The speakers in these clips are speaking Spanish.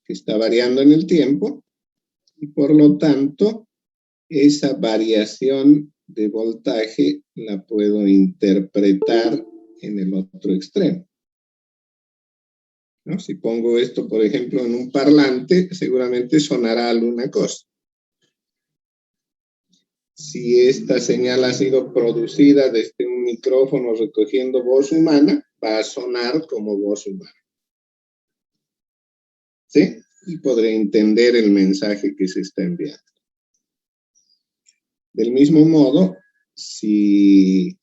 que está variando en el tiempo, y por lo tanto, esa variación de voltaje la puedo interpretar en el otro extremo, ¿no? Si pongo esto, por ejemplo, en un parlante, seguramente sonará alguna cosa. Si esta señal ha sido producida desde un micrófono recogiendo voz humana, va a sonar como voz humana. ¿Sí? Y podré entender el mensaje que se está enviando. Del mismo modo, si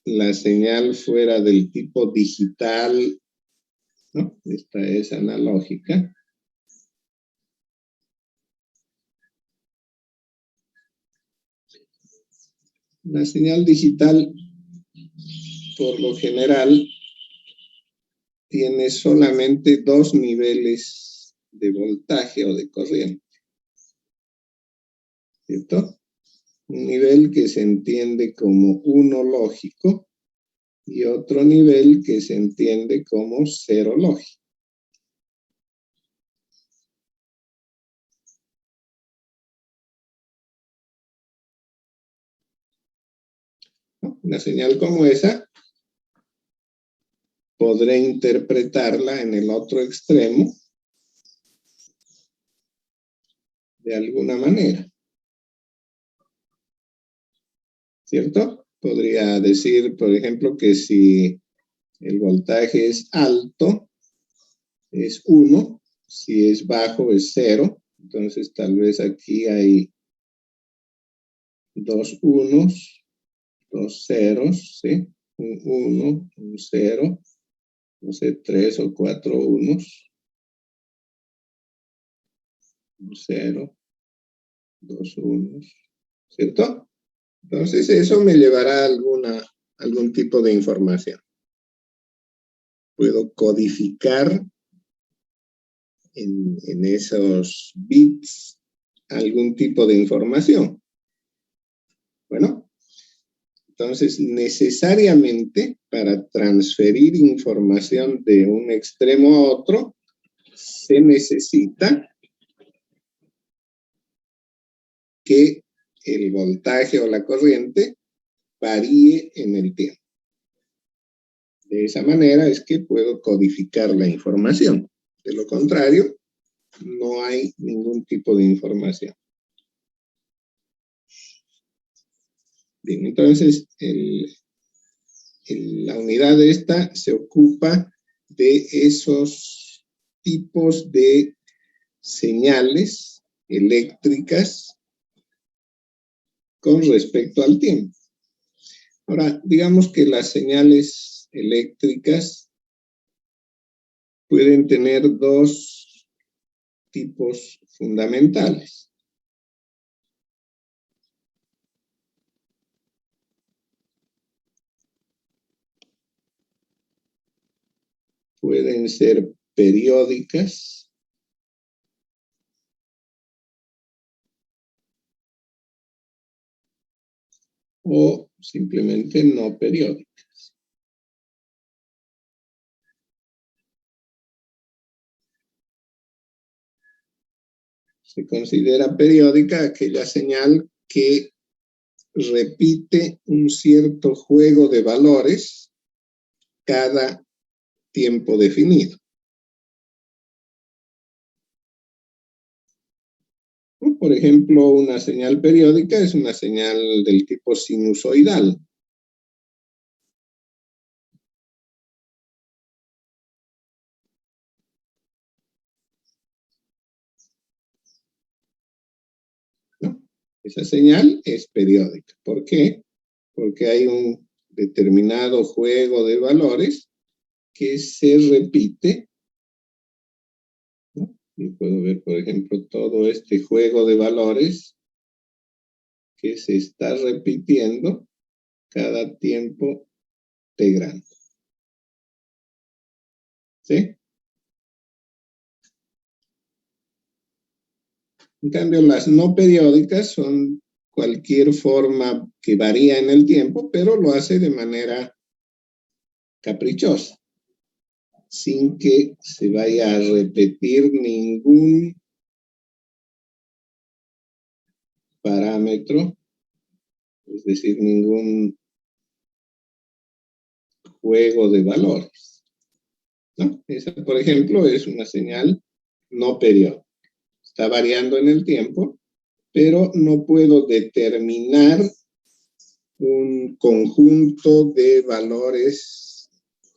la señal fuera del tipo digital, ¿no? Esta es analógica. La señal digital, por lo general, tiene solamente dos niveles de voltaje o de corriente, ¿cierto? Un nivel que se entiende como uno lógico y otro nivel que se entiende como cero lógico. ¿No? Una señal como esa podré interpretarla en el otro extremo de alguna manera, ¿cierto? Podría decir, por ejemplo, que si el voltaje es alto, es 1, si es bajo es 0, entonces tal vez aquí hay dos unos, dos ceros, ¿sí? Un 1, un 0, no sé, 3 o 4 unos, un 0, dos unos, ¿cierto? Entonces eso me llevará a algún tipo de información. Puedo codificar en esos bits algún tipo de información. Bueno, entonces necesariamente para transferir información de un extremo a otro se necesita que el voltaje o la corriente varíe en el tiempo. De esa manera es que puedo codificar la información. De lo contrario, no hay ningún tipo de información. Bien, entonces la unidad esta se ocupa de esos tipos de señales eléctricas con respecto al tiempo. Ahora, digamos que las señales eléctricas pueden tener dos tipos fundamentales. Pueden ser periódicas o simplemente no periódicas. Se considera periódica aquella señal que repite un cierto juego de valores cada tiempo definido. Por ejemplo, una señal periódica es una señal del tipo sinusoidal. ¿No? Esa señal es periódica. ¿Por qué? Porque hay un determinado juego de valores que se repite, ¿no? Y puedo ver, por ejemplo, todo este juego de valores que se está repitiendo cada tiempo t grande. ¿Sí? En cambio, las no periódicas son cualquier forma que varía en el tiempo, pero lo hace de manera caprichosa. sin que se vaya a repetir ningún parámetro, es decir, ningún juego de valores, ¿no? Esa, por ejemplo, es una señal no periódica. Está variando en el tiempo, pero no puedo determinar un conjunto de valores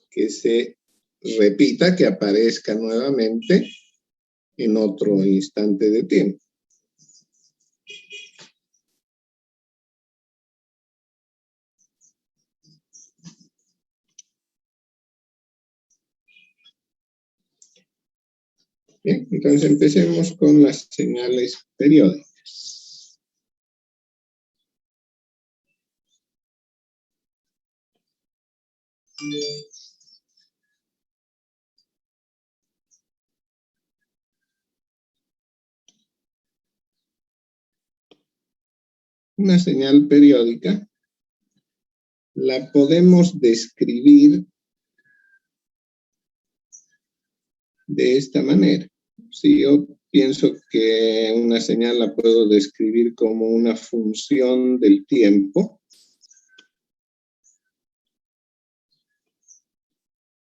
que se repita, que aparezca nuevamente en otro instante de tiempo. Bien, entonces empecemos con las señales periódicas. Una señal periódica la podemos describir de esta manera. Si yo pienso que una señal la puedo describir como una función del tiempo,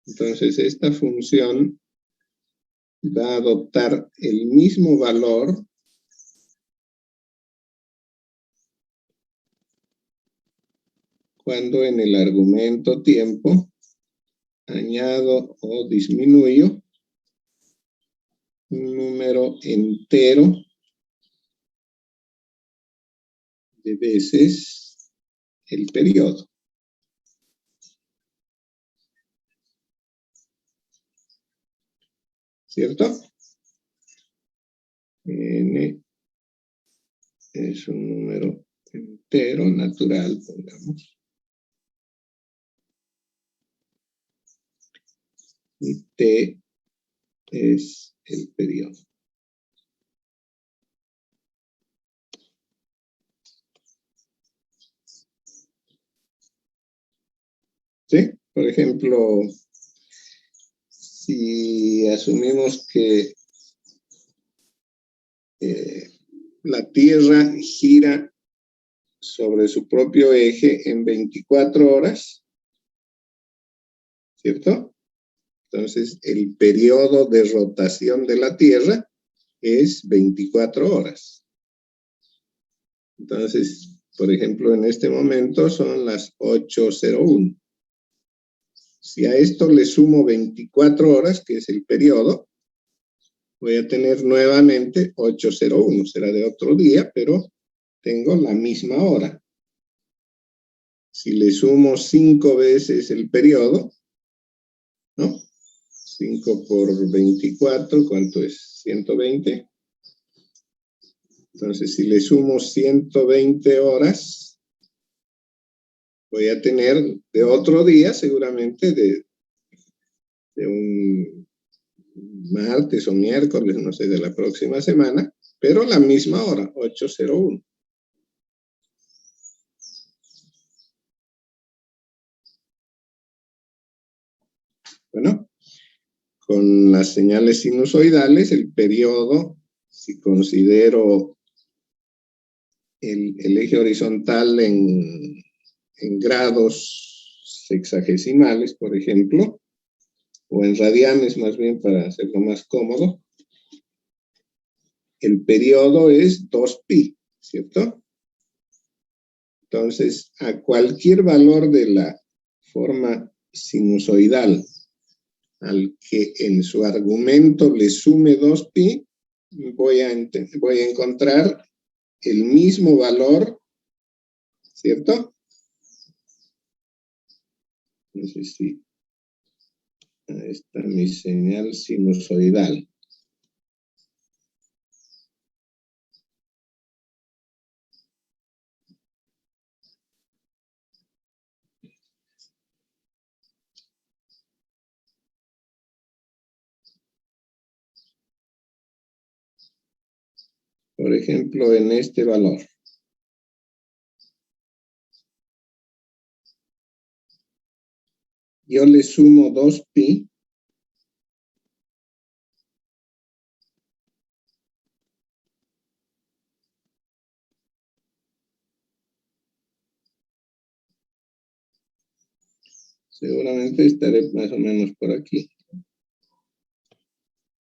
entonces esta función va a adoptar el mismo valor cuando en el argumento tiempo añado o disminuyo un número entero de veces el periodo. ¿Cierto? N es un número entero natural, pongamos. Y T es el periodo. ¿Sí? Por ejemplo, si asumimos que la Tierra gira sobre su propio eje en 24 horas, ¿cierto? Entonces, el periodo de rotación de la Tierra es 24 horas. Entonces, por ejemplo, en este momento son las 8:01. Si a esto le sumo 24 horas, que es el periodo, voy a tener nuevamente 8:01. Será de otro día, pero tengo la misma hora. Si le sumo 5 veces el periodo, ¿no? 5 por 24, ¿cuánto es? 120. Entonces, si le sumo 120 horas, voy a tener de otro día, seguramente de un martes o miércoles, no sé, de la próxima semana, pero la misma hora, 8:01. Bueno, con las señales sinusoidales, el periodo, si considero el eje horizontal en grados sexagesimales, por ejemplo, o en radianes más bien para hacerlo más cómodo, el periodo es 2pi, ¿cierto? Entonces, a cualquier valor de la forma sinusoidal al que en su argumento le sume 2pi, voy a encontrar el mismo valor, ¿cierto? No sé si ahí está mi señal sinusoidal. Por ejemplo, en este valor. Yo le sumo 2pi Seguramente estaré más o menos por aquí.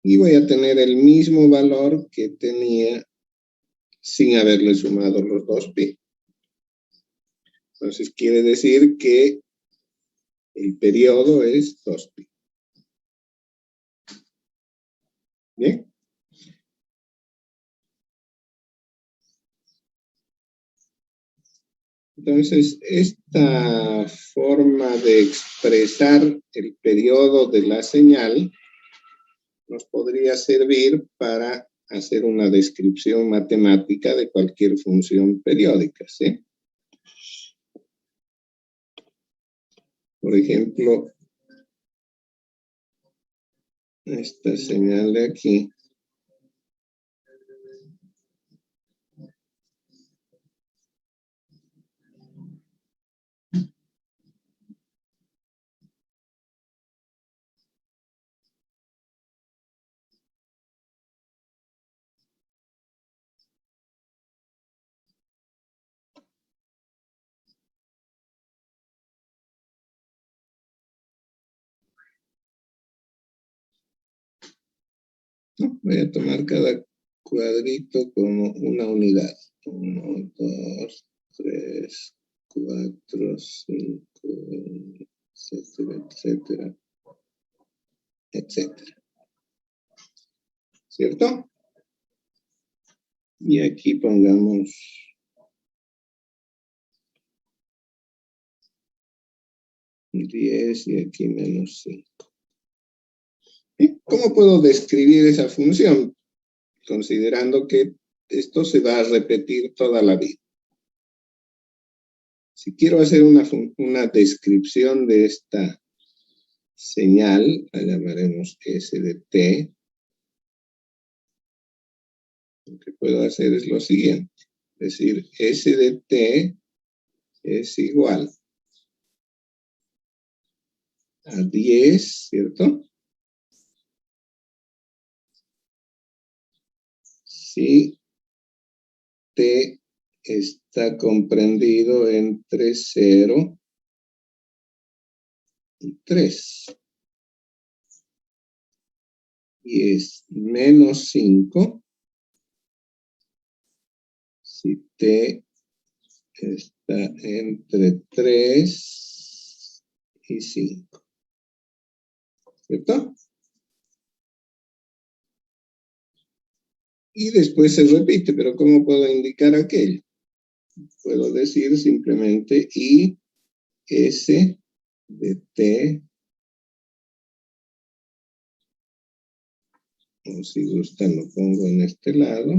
Y voy a tener el mismo valor que tenía sin haberle sumado los 2pi. Entonces quiere decir que el periodo es 2pi. ¿Bien? Entonces, esta forma de expresar el periodo de la señal nos podría servir para hacer una descripción matemática de cualquier función periódica, ¿sí? Por ejemplo, esta señal de aquí. ¿No? Voy a tomar cada cuadrito como una unidad. 1, 2, 3, 4, 5, etcétera, etcétera, etcétera. ¿Cierto? Y aquí pongamos 10 y aquí menos 5. ¿Cómo puedo describir esa función? Considerando que esto se va a repetir toda la vida. Si quiero hacer una descripción de esta señal, la llamaremos S de t, lo que puedo hacer es lo siguiente. Es decir, S de t es igual a 10, ¿cierto? Si t está comprendido entre 0 y 3. Y es menos 5 si t está entre 3 y 5. ¿Cierto? Y después se repite, pero ¿cómo puedo indicar aquello? Puedo decir simplemente I S de t, o si gustan lo pongo en este lado,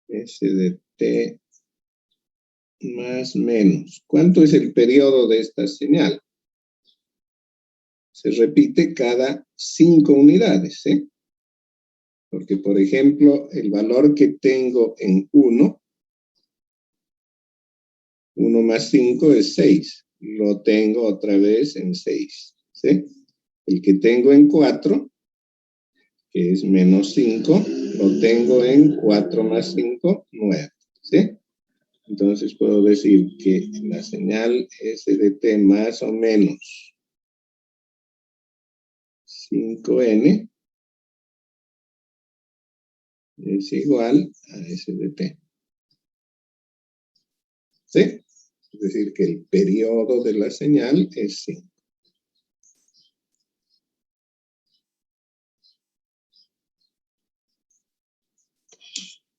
S de t más menos. ¿Cuánto es el periodo de esta señal? Se repite cada 5 unidades, ¿eh? Porque, por ejemplo, el valor que tengo en 1 más 5 es 6. Lo tengo otra vez en 6, ¿sí? El que tengo en 4, que es menos 5, lo tengo en 4 más 5, 9, ¿sí? Entonces puedo decir que la señal S de t más o menos 5n es igual a S de t. ¿Sí? Es decir, que el periodo de la señal es 5.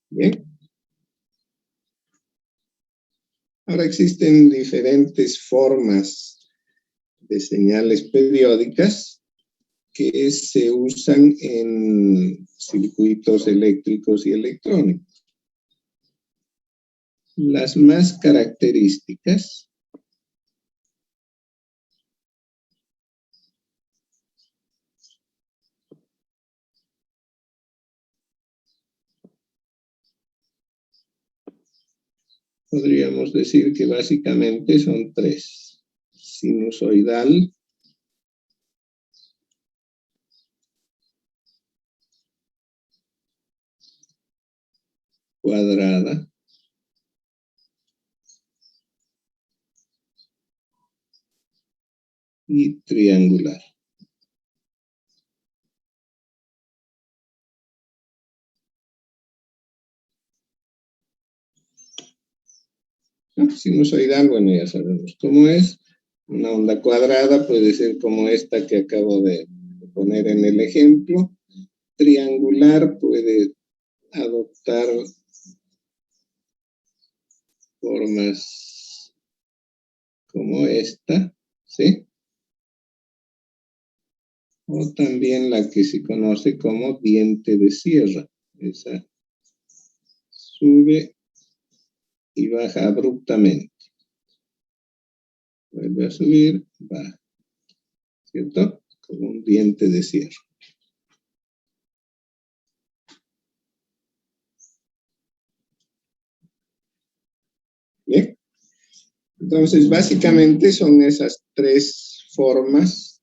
Bien. Ahora existen diferentes formas de señales periódicas que se usan en circuitos eléctricos y electrónicos. Las más características podríamos decir que básicamente son 3. Sinusoidal, cuadrada y triangular. Sinusoidal, bueno, ya sabemos cómo es. Una onda cuadrada puede ser como esta que acabo de poner en el ejemplo. Triangular puede adoptar formas como esta, ¿sí? O también la que se conoce como diente de sierra. Esa sube y baja abruptamente. Vuelve a subir, baja, ¿cierto? Como un diente de sierra. Bien. Entonces, básicamente son esas tres formas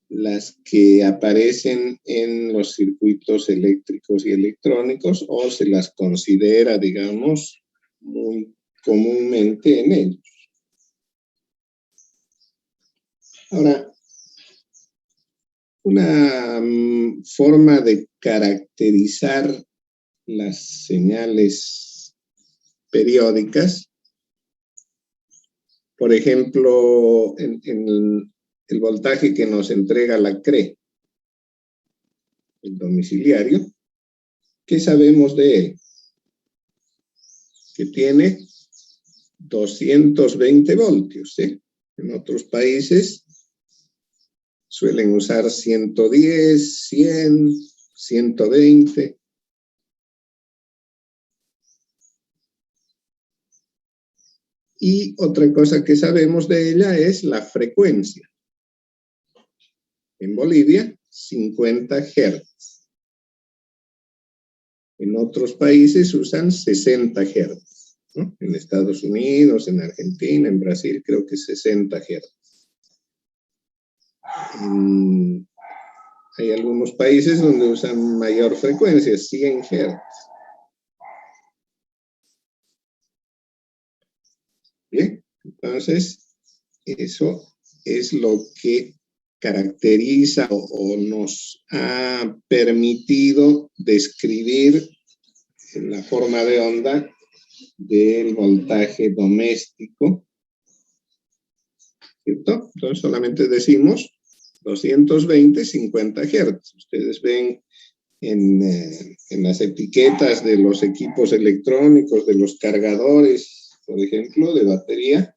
las que aparecen en los circuitos eléctricos y electrónicos, o se las considera, digamos, muy comúnmente en ellos. Ahora, una forma de caracterizar las señales periódicas, por ejemplo, en el voltaje que nos entrega la CRE, el domiciliario, ¿qué sabemos de él? Que tiene 220 voltios, ¿sí? En otros países suelen usar 110, 100, 120. Y otra cosa que sabemos de ella es la frecuencia. En Bolivia, 50 Hz. En otros países usan 60 Hz, ¿no? En Estados Unidos, en Argentina, en Brasil, creo que 60 Hz. Hay algunos países donde usan mayor frecuencia, 100 Hz. Bien, entonces, eso es lo que caracteriza o nos ha permitido describir la forma de onda del voltaje doméstico, ¿cierto? Entonces solamente decimos 220, 50 Hz. Ustedes ven en las etiquetas de los equipos electrónicos, de los cargadores, por ejemplo, de batería.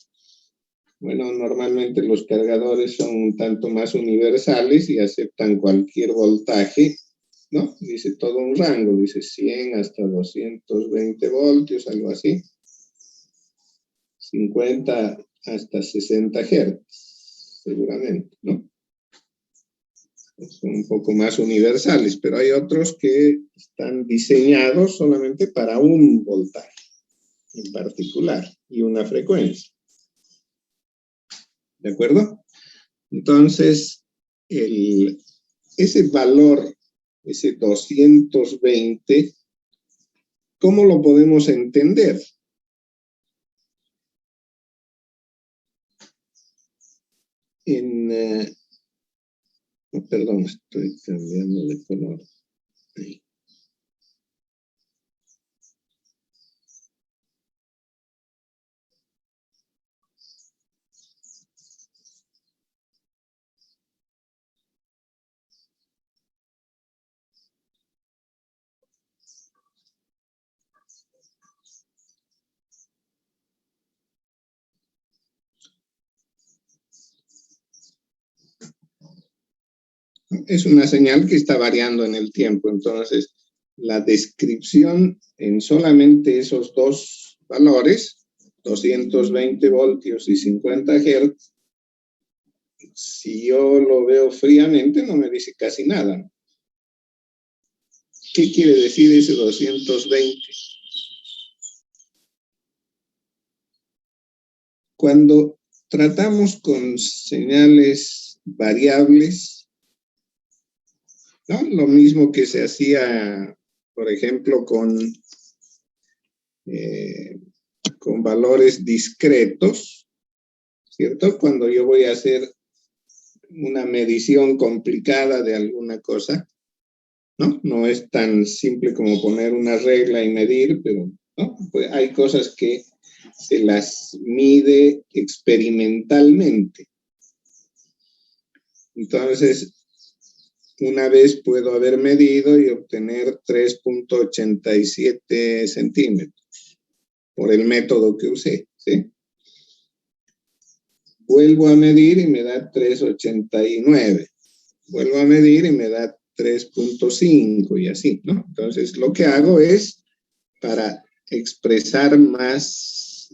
Bueno, normalmente los cargadores son un tanto más universales y aceptan cualquier voltaje, ¿no? Dice todo un rango, dice 100 hasta 220 voltios, algo así. 50 hasta 60 Hz, seguramente, ¿no? Son un poco más universales, pero hay otros que están diseñados solamente para un voltaje en particular y una frecuencia. ¿De acuerdo? Entonces, ese valor, ese 220, ¿cómo lo podemos entender? Perdón, estoy cambiando de color. Ahí. Es una señal que está variando en el tiempo, entonces la descripción en solamente esos dos valores, 220 voltios y 50 Hz, si yo lo veo fríamente no me dice casi nada. ¿Qué quiere decir ese 220? Cuando tratamos con señales variables, ¿no? Lo mismo que se hacía, por ejemplo, con valores discretos, ¿cierto? Cuando yo voy a hacer una medición complicada de alguna cosa, ¿no? No es tan simple como poner una regla y medir, pero ¿no? Pues hay cosas que se las mide experimentalmente. Entonces, una vez puedo haber medido y obtener 3.87 centímetros por el método que usé, ¿sí? Vuelvo a medir y me da 3.89. Vuelvo a medir y me da 3.5 y así, ¿no? Entonces, lo que hago es, para expresar más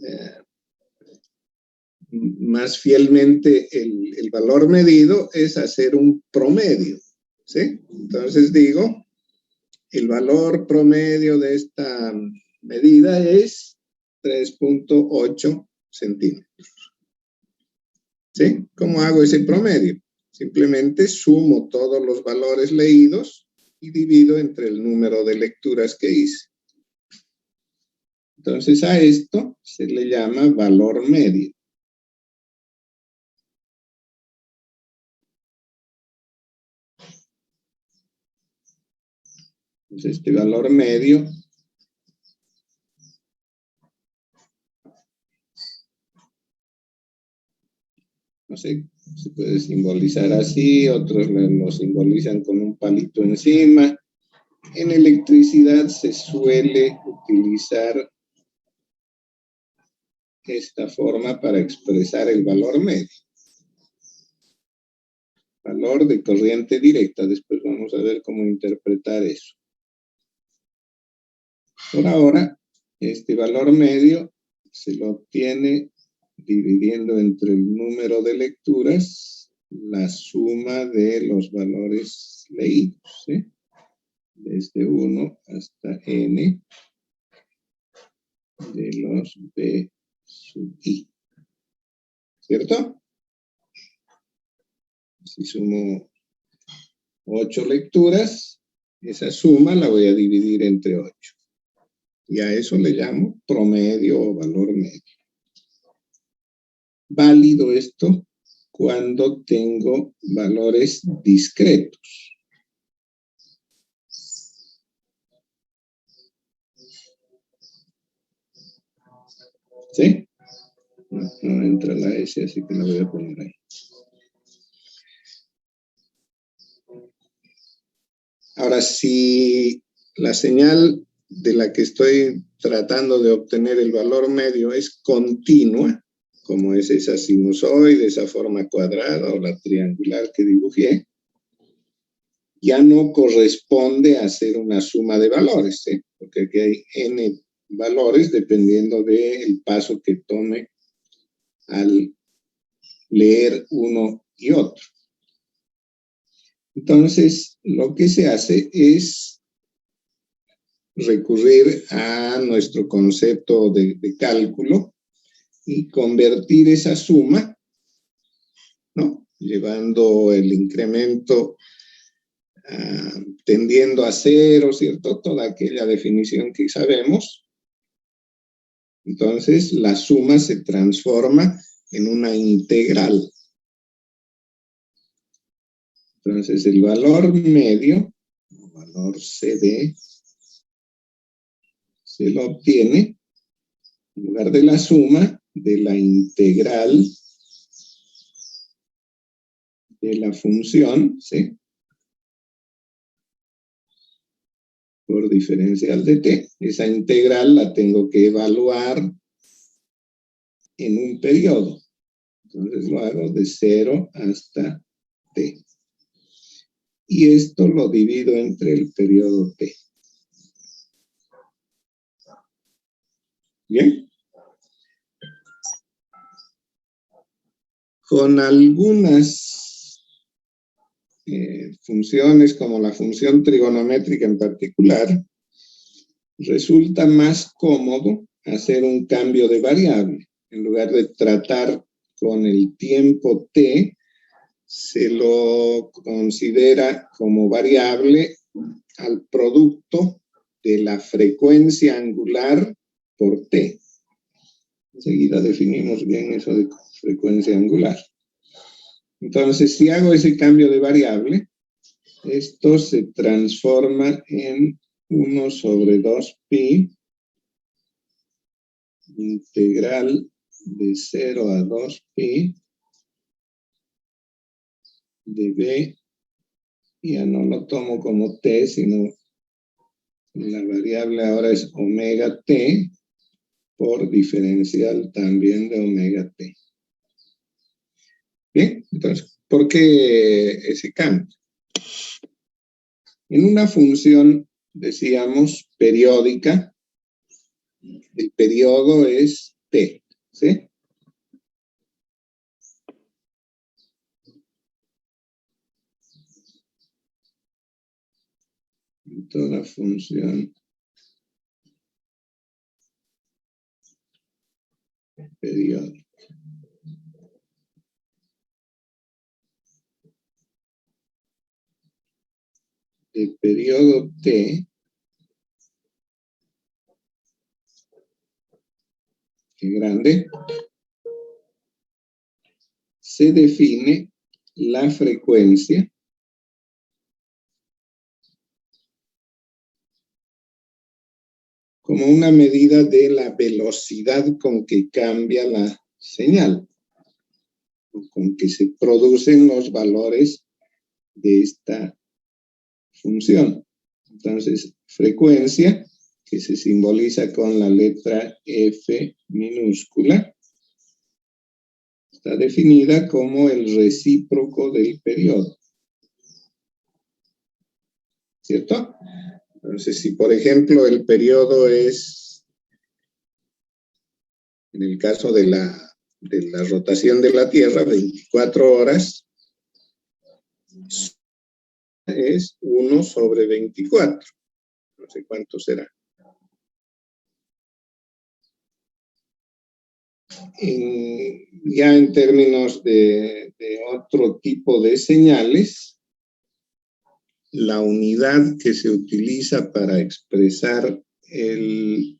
fielmente el valor medido, es hacer un promedio, ¿sí? Entonces digo, el valor promedio de esta medida es 3.8 centímetros. ¿Sí? ¿Cómo hago ese promedio? Simplemente sumo todos los valores leídos y divido entre el número de lecturas que hice. Entonces a esto se le llama valor medio. Entonces este valor medio no sé, se puede simbolizar así, otros lo simbolizan con un palito encima. En electricidad se suele utilizar esta forma para expresar el valor medio. Valor de corriente directa. Después vamos a ver cómo interpretar eso. Por ahora, este valor medio se lo obtiene dividiendo entre el número de lecturas la suma de los valores leídos, ¿sí? Desde 1 hasta n de los b sub i. ¿Cierto? Si sumo 8 lecturas, esa suma la voy a dividir entre 8. Y a eso le llamo promedio o valor medio. Válido esto cuando tengo valores discretos. ¿Sí? No entra la S, así que la voy a poner ahí. Ahora, si la señal de la que estoy tratando de obtener el valor medio es continua, como es esa sinusoide, esa forma cuadrada o la triangular que dibujé, ya no corresponde a hacer una suma de valores, ¿sí? Porque aquí hay n valores dependiendo del paso que tome al leer uno y otro. Entonces, lo que se hace es recurrir a nuestro concepto de cálculo y convertir esa suma, ¿no? Llevando el incremento tendiendo a cero, ¿cierto? Toda aquella definición que sabemos. Entonces, la suma se transforma en una integral. Entonces, el valor medio, el valor CD, se lo obtiene en lugar de la suma de la integral de la función, ¿sí? Por diferencial de t. Esa integral la tengo que evaluar en un periodo. Entonces lo hago de 0 hasta t. Y esto lo divido entre el periodo t. ¿Bien? Con algunas funciones, como la función trigonométrica en particular, resulta más cómodo hacer un cambio de variable. En lugar de tratar con el tiempo t, se lo considera como variable al producto de la frecuencia angular por t. Enseguida definimos bien eso de frecuencia angular. Entonces, si hago ese cambio de variable, esto se transforma en 1 sobre 2pi integral de 0 a 2pi de b, ya no lo tomo como t, sino la variable ahora es omega t por diferencial también de omega t. Bien, entonces, ¿por qué ese cambio? En una función, decíamos, periódica, el periodo es t, ¿sí? En toda función periódica. El periodo t, que grande, se define la frecuencia como una medida de la velocidad con que cambia la señal, o con que se producen los valores de esta función. Entonces, frecuencia, que se simboliza con la letra F minúscula, está definida como el recíproco del periodo. ¿Cierto? Entonces, si por ejemplo el periodo es, en el caso de la rotación de la Tierra, 24 horas, es 1 sobre 24. No sé cuánto será. Ya en términos de otro tipo de señales, la unidad que se utiliza para expresar el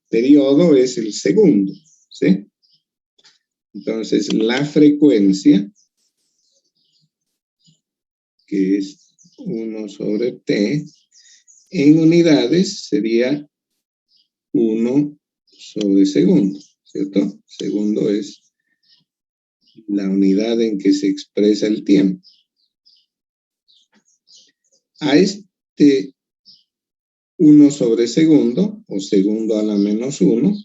periodo es el segundo, ¿sí? Entonces, la frecuencia, que es 1 sobre t, en unidades sería 1 sobre segundo, ¿cierto? Segundo es la unidad en que se expresa el tiempo. A este 1 sobre segundo, o segundo a la menos 1,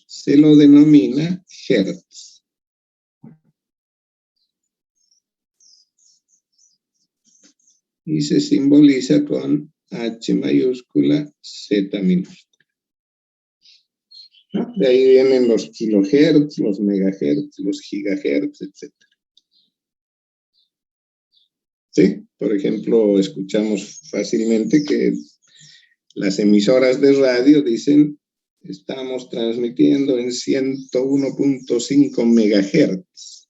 se lo denomina hertz. Y se simboliza con H mayúscula, Z minúscula. ¿No? De ahí vienen los kilohertz, los megahertz, los gigahertz, etc. ¿Sí? Por ejemplo, escuchamos fácilmente que las emisoras de radio dicen, estamos transmitiendo en 101.5 megahertz.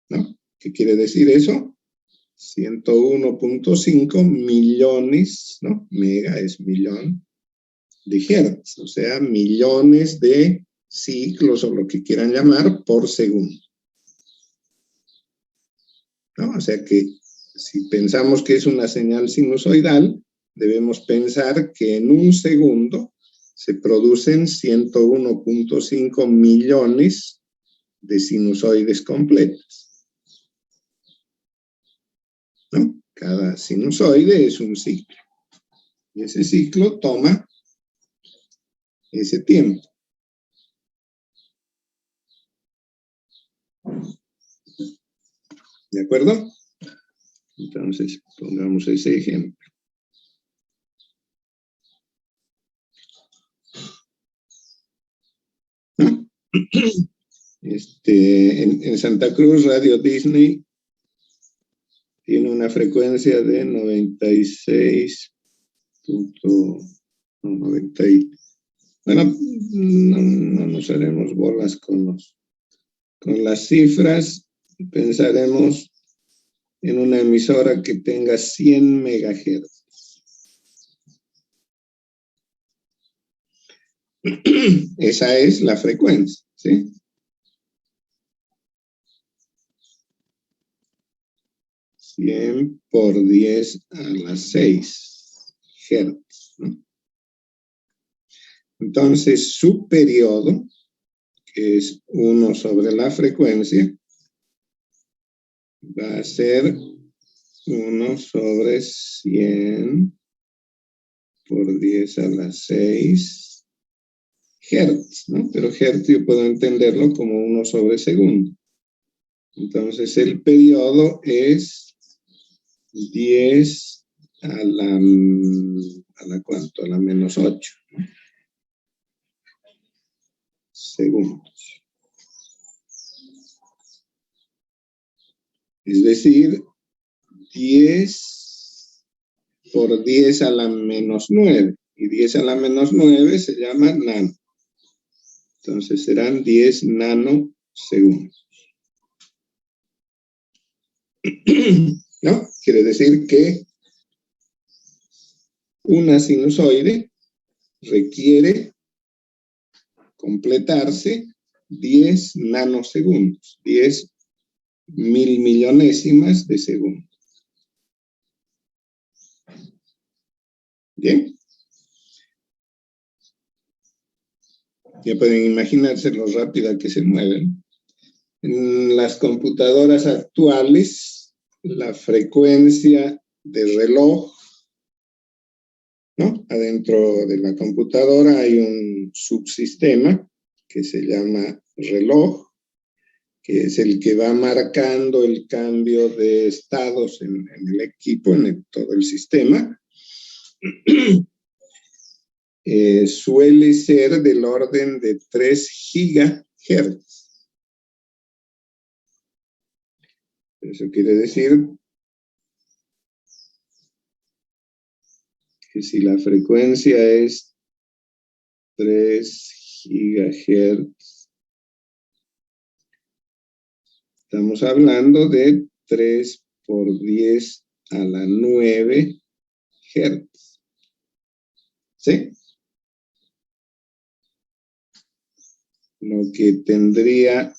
¿No? ¿Qué quiere decir eso? 101.5 millones, ¿no? Mega es millón de hertz, o sea, millones de ciclos o lo que quieran llamar por segundo. ¿No? O sea que si pensamos que es una señal sinusoidal, debemos pensar que en un segundo se producen 101.5 millones de sinusoides completas. ¿No? Cada sinusoide es un ciclo. Y ese ciclo toma ese tiempo. ¿De acuerdo? Entonces, pongamos ese ejemplo. ¿No? En Santa Cruz, Radio Disney tiene una frecuencia de 96.90. Bueno, no nos haremos bolas con las cifras. Pensaremos en una emisora que tenga 100 megahertz. Esa es la frecuencia, ¿sí? 100 por 10 a la 6 hertz, ¿no? Entonces, su periodo, que es 1 sobre la frecuencia, va a ser 1 sobre 100 por 10 a la 6 hertz, ¿no? Pero hertz yo puedo entenderlo como 1 sobre segundo. Entonces, el periodo es 10 a la ¿cuánto? A la menos 8, ¿no? Segundos. Es decir, 10 por 10 a la menos 9. Y 10 a la menos 9 se llama nano. Entonces serán 10 nanosegundos. ¿No? Quiere decir que una sinusoide requiere completarse 10 nanosegundos, 10 mil millonésimas de segundo. ¿Bien? Ya pueden imaginarse lo rápida que se mueven. En las computadoras actuales, la frecuencia de reloj, ¿no? Adentro de la computadora hay un subsistema que se llama reloj, que es el que va marcando el cambio de estados en el equipo, en todo el sistema. Suele ser del orden de 3 gigahertz. Eso quiere decir que si la frecuencia es 3 gigahertz, estamos hablando de 3 por 10 a la 9 hertz. ¿Sí? Lo que tendría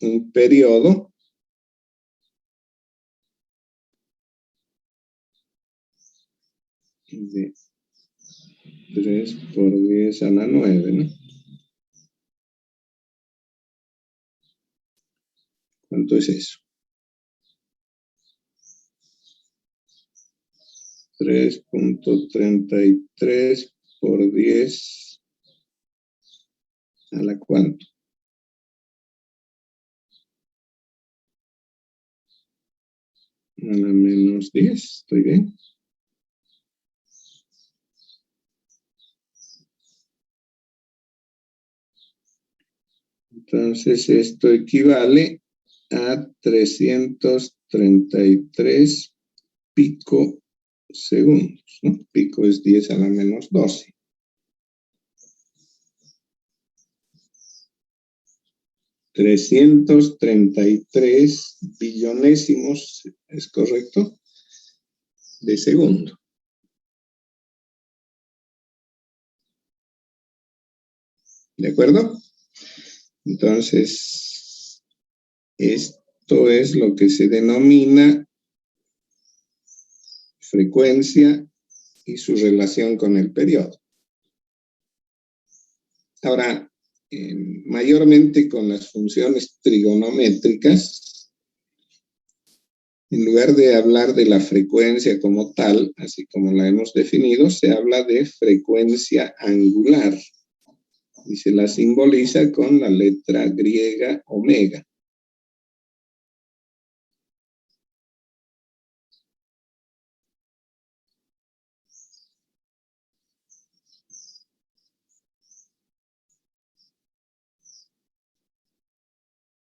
un periodo de 3 por 10 a la 9, ¿no? ¿Cuánto es eso? 3.33 por 10 a la ¿cuánto? A la menos 10, ¿estoy bien? Entonces esto equivale a 333 picosegundos, ¿no? Pico es 10 a la menos 12. 333 billonésimos, ¿es correcto? De segundo. ¿De acuerdo? Entonces, esto es lo que se denomina frecuencia y su relación con el periodo. Ahora, mayormente con las funciones trigonométricas, en lugar de hablar de la frecuencia como tal, así como la hemos definido, se habla de frecuencia angular y se la simboliza con la letra griega omega.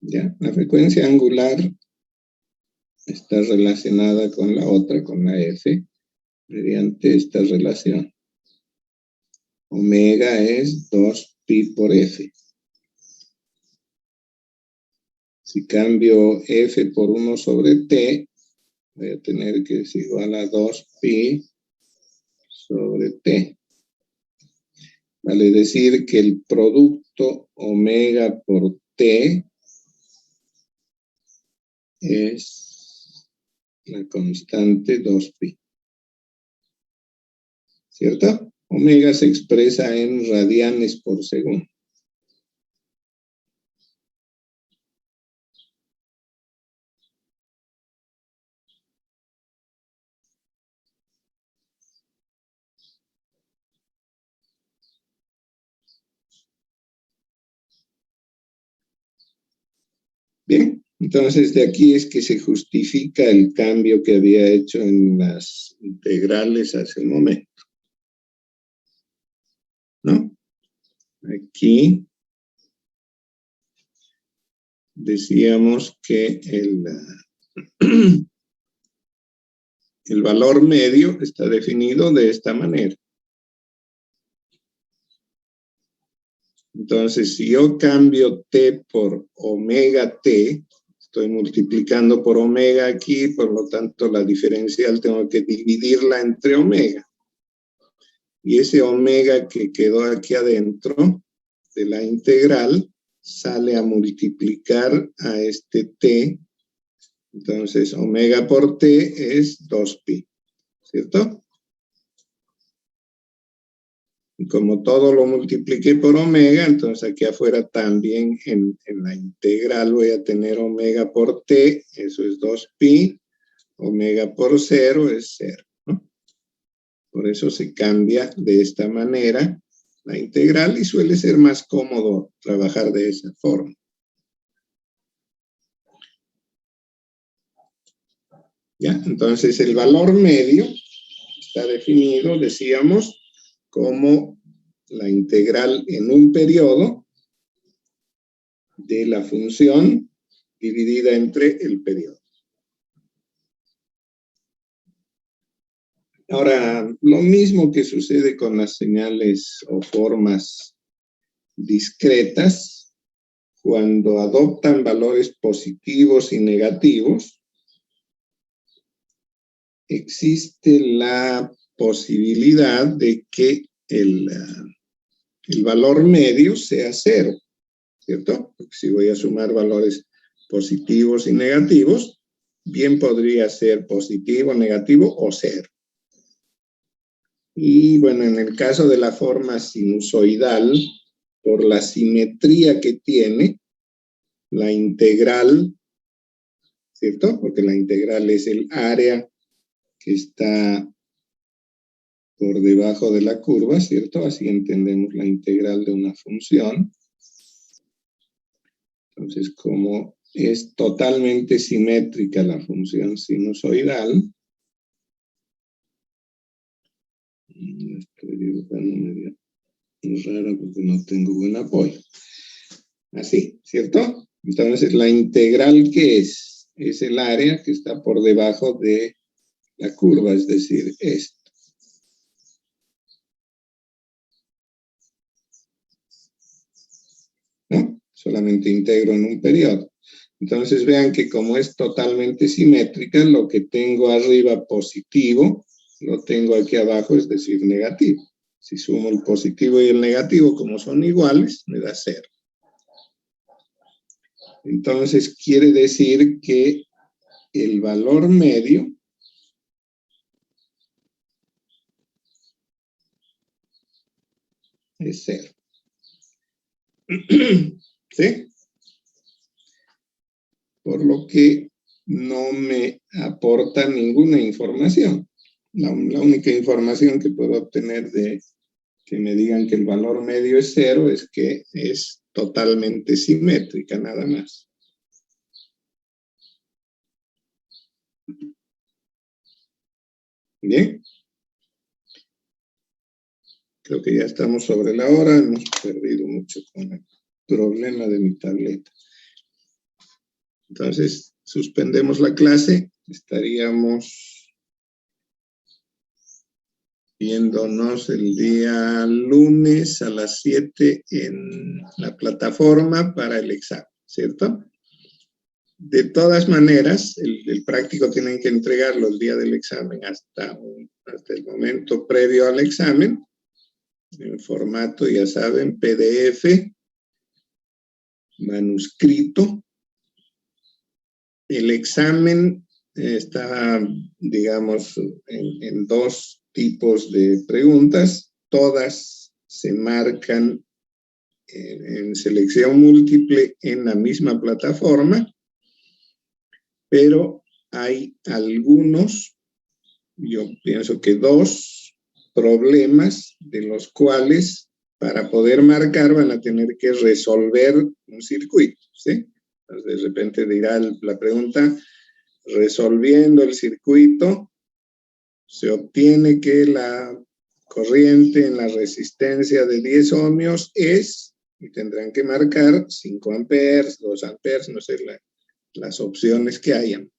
¿Ya? La frecuencia angular está relacionada con la otra, con la F, mediante esta relación. Omega es 2pi por F. Si cambio F por 1 sobre T, voy a tener que es igual a 2pi sobre T. Vale decir que el producto omega por T es la constante 2pi. ¿Cierto? Omega se expresa en radianes por segundo. Bien, entonces de aquí es que se justifica el cambio que había hecho en las integrales hace un momento. ¿No? Aquí decíamos que el valor medio está definido de esta manera. Entonces, si yo cambio T por omega T, estoy multiplicando por omega aquí, por lo tanto la diferencial tengo que dividirla entre omega. Y ese omega que quedó aquí adentro de la integral sale a multiplicar a este T. Entonces, omega por T es 2pi, ¿cierto? Y como todo lo multipliqué por omega, entonces aquí afuera también en la integral voy a tener omega por T, eso es 2pi, omega por 0 es 0, ¿no? Por eso se cambia de esta manera la integral y suele ser más cómodo trabajar de esa forma. ¿Ya? Entonces el valor medio está definido, decíamos, como la integral en un periodo de la función dividida entre el periodo. Ahora, lo mismo que sucede con las señales o formas discretas, cuando adoptan valores positivos y negativos, existe la posibilidad de que el valor medio sea 0, ¿cierto? Porque si voy a sumar valores positivos y negativos, bien podría ser positivo, negativo o 0. Y bueno, en el caso de la forma sinusoidal, por la simetría que tiene, la integral, ¿cierto? Porque la integral es el área que está por debajo de la curva, ¿cierto? Así entendemos la integral de una función. Entonces, como es totalmente simétrica la función sinusoidal, estoy dibujando medio raro porque no tengo buen apoyo. Así, ¿cierto? Entonces, la integral, ¿qué es? Es el área que está por debajo de la curva, es decir, esto. ¿No? Solamente integro en un periodo. Entonces vean que como es totalmente simétrica, lo que tengo arriba positivo, lo tengo aquí abajo, es decir, negativo. Si sumo el positivo y el negativo, como son iguales, me da 0. Entonces quiere decir que el valor medio es 0. ¿Sí? Por lo que no me aporta ninguna información. La única información que puedo obtener de que me digan que el valor medio es 0 es que es totalmente simétrica, nada más. Bien. Creo que ya estamos sobre la hora, hemos perdido mucho con el problema de mi tableta. Entonces, suspendemos la clase, estaríamos viéndonos el día lunes a las 7 en la plataforma para el examen, ¿cierto? De todas maneras, el práctico tienen que entregarlo el día del examen hasta el momento previo al examen. en formato, ya saben, PDF, manuscrito. El examen está, digamos, en dos tipos de preguntas. Todas se marcan en selección múltiple en la misma plataforma, pero hay algunos, yo pienso que dos problemas de los cuales para poder marcar van a tener que resolver un circuito, ¿sí? Entonces, de repente dirá la pregunta, resolviendo el circuito, se obtiene que la corriente en la resistencia de 10 ohmios es, y tendrán que marcar 5 amperes, 2 amperes, no sé, las opciones que hayan.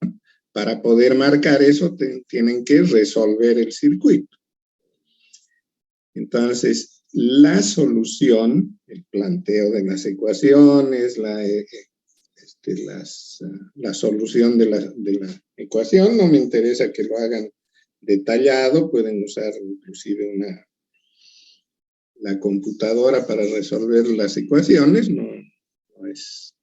Para poder marcar eso, tienen que resolver el circuito. Entonces, la solución, el planteo de las ecuaciones, la solución de la ecuación, no me interesa que lo hagan detallado, pueden usar inclusive la computadora para resolver las ecuaciones, no es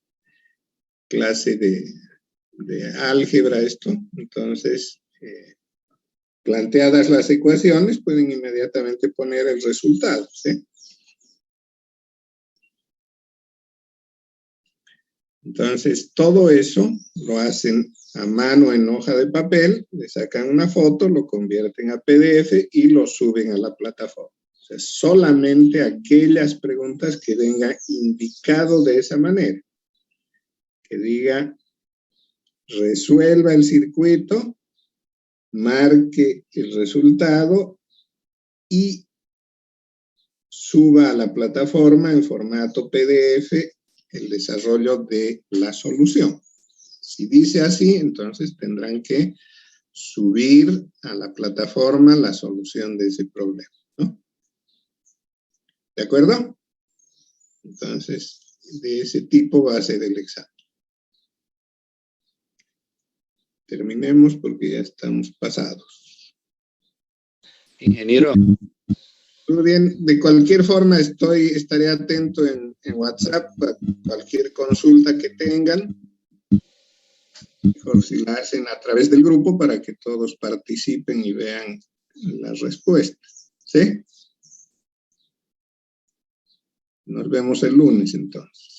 clase de álgebra esto. Entonces, planteadas las ecuaciones, pueden inmediatamente poner el resultado, ¿sí? Entonces, todo eso lo hacen a mano en hoja de papel, le sacan una foto, lo convierten a PDF y lo suben a la plataforma. O sea, solamente aquellas preguntas que vengan indicado de esa manera. Que diga, resuelva el circuito, marque el resultado y suba a la plataforma en formato PDF el desarrollo de la solución. Si dice así, entonces tendrán que subir a la plataforma la solución de ese problema, ¿no? ¿De acuerdo? Entonces, de ese tipo va a ser el examen. Terminemos porque ya estamos pasados. Ingeniero. Muy bien, de cualquier forma estaré atento en WhatsApp para cualquier consulta que tengan. Mejor si la hacen a través del grupo para que todos participen y vean las respuestas. ¿Sí? Nos vemos el lunes entonces.